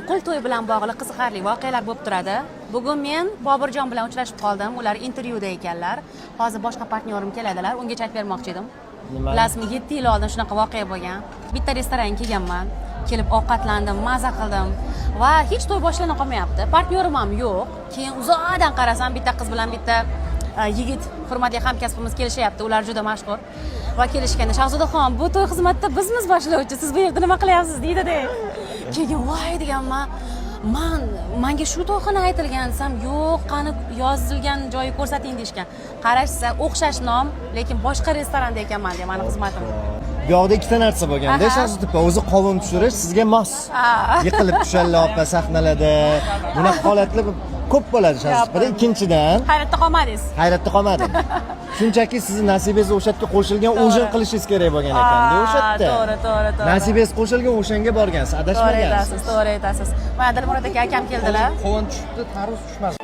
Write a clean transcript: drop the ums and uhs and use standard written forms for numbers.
o'qil to'y bilan bog'liq qiziqarli voqealar bo'lib turadi. Bugun men Bobirjon bilan uchrashib qoldim. Ular intervyuda ekanlar. Hozir boshqa partnyorim keladilar. Unga chat bermoqchi edim. Bilasizmi, 7 yil oldin shunaqa voqea bo'lgan. Bitta restoranga kelganman. Kelib ovqatlandim, maza qildim va hech to'y boshlana qolmayapti. Partnyorim ham yo'q. Keyin uzoqdan qarasam bitta qiz bilan bitta yigit, hurmatli hamkasbimiz kelishyapti. Ular juda mashhur. Va kelishganda Shahzodaxon, bu to'y xizmatda bizmiz boshlovchi. Siz bu yerda nima qilyapsiz deydi-da. Keyin voy deganman. Menga shu to'yxona aytilgan desam, yo'q, qani yozilgan joyi ko'rsating deyishgan. Qarashsa, o'xshash nom, lekin boshqa restoranda ekanman deya meni xizmatim. Bu yoqda ikkita narsa bo'lganda, Shahzoda o'zi qovun tushirish sizga mos. Yiqilib tushalla opa sahnalarda. Bunaqa holatlar ko'p bo'ladi Shahzoda. Ikkinchidan, Hayratda qolmadingiz. hayratda qolmadim. Shunchaki sizni nasibingiz o'sha yerga qo'shilgan o'shin qilishingiz kerak bo'lgan ekan-da o'sha yerda. To'g'ri. Nasibingiz qo'shilgan o'shanga borgansiz, adashmagansiz. To'g'ri aytasiz. Mana Dilmurod aka akam keldilar. Qovun tushibdi, tarvuz tushmadi.